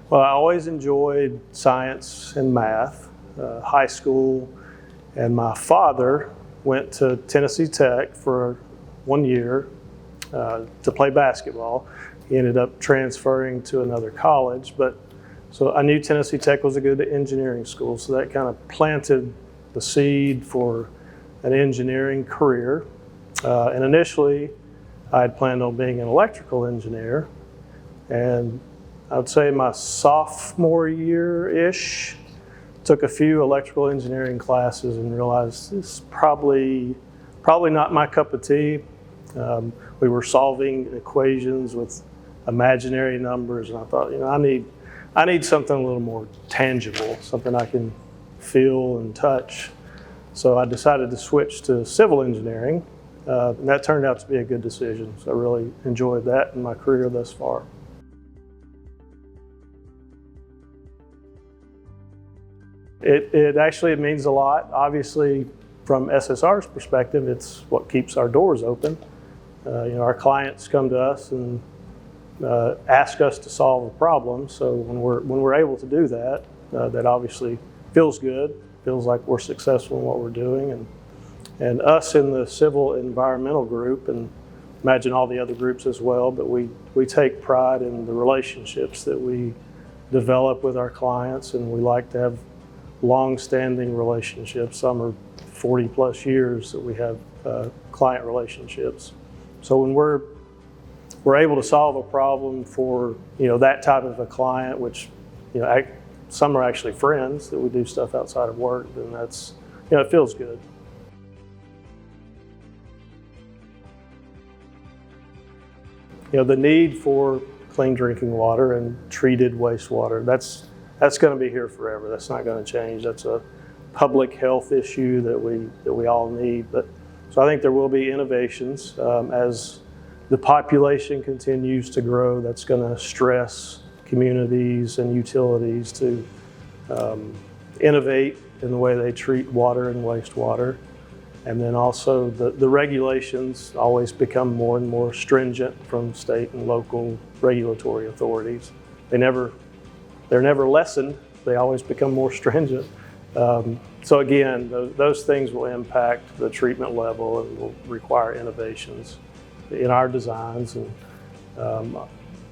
Well, I always enjoyed science and math, high school, and my father went to Tennessee Tech for 1 year to play basketball. He ended up transferring to another college, but so I knew Tennessee Tech was a good engineering school, so that kind of planted the seed for an engineering career. And initially, I had planned on being an electrical engineer, and I would say my sophomore year-ish, took a few electrical engineering classes and realized this is probably not my cup of tea. We were solving equations with imaginary numbers, and I thought, I need something a little more tangible, something I can feel and touch. So I decided to switch to civil engineering, and that turned out to be a good decision. So I really enjoyed that in my career thus far. It actually means a lot. Obviously, from SSR's perspective, it's what keeps our doors open. Our clients come to us and ask us to solve a problem. So when we're able to do that, that obviously feels good. Feels like we're successful in what we're doing, and us in the civil environmental group, and imagine all the other groups as well. But we take pride in the relationships that we develop with our clients, and we like to have long-standing relationships. Some are 40 plus years that we have client relationships. So when we're able to solve a problem for that type of a client, which some are actually friends that we do stuff outside of work, then that's it feels good. The need for clean drinking water and treated wastewater, that's going to be here forever. That's not going to change. That's a public health issue that we all need. But so I think there will be innovations as the population continues to grow. That's going to stress communities and utilities to innovate in the way they treat water and wastewater. And then also the regulations always become more and more stringent from state and local regulatory authorities. They're never lessened. They always become more stringent. So again, those things will impact the treatment level and will require innovations in our designs and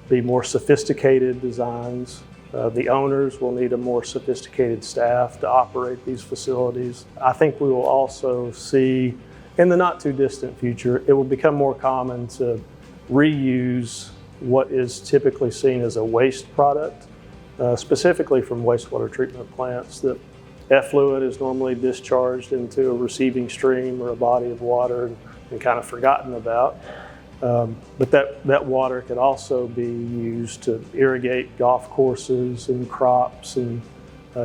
be more sophisticated designs. The owners will need a more sophisticated staff to operate these facilities. I think we will also see, in the not too distant future, it will become more common to reuse what is typically seen as a waste product, specifically from wastewater treatment plants. That effluent is normally discharged into a receiving stream or a body of water and kind of forgotten about. But that water could also be used to irrigate golf courses and crops, and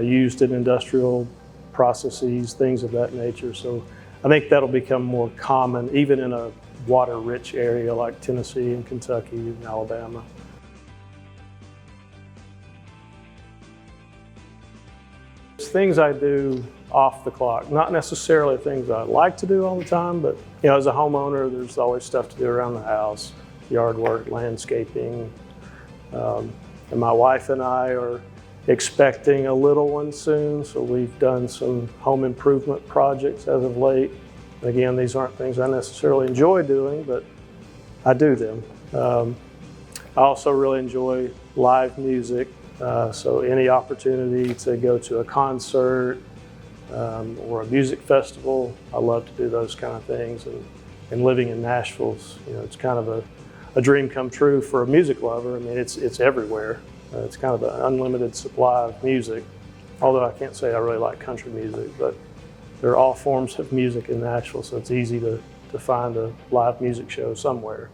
used in industrial processes, things of that nature. So I think that'll become more common even in a water-rich area like Tennessee and Kentucky and Alabama. Things I do off the clock, not necessarily things I like to do all the time, but as a homeowner, there's always stuff to do around the house, yard work, landscaping. And my wife and I are expecting a little one soon, so we've done some home improvement projects as of late. Again, these aren't things I necessarily enjoy doing, but I do them. I also really enjoy live music. So any opportunity to go to a concert or a music festival, I love to do those kind of things. And living in Nashville, it's kind of a dream come true for a music lover. I mean, it's everywhere. It's kind of an unlimited supply of music. Although I can't say I really like country music, but there are all forms of music in Nashville, so it's easy to find a live music show somewhere.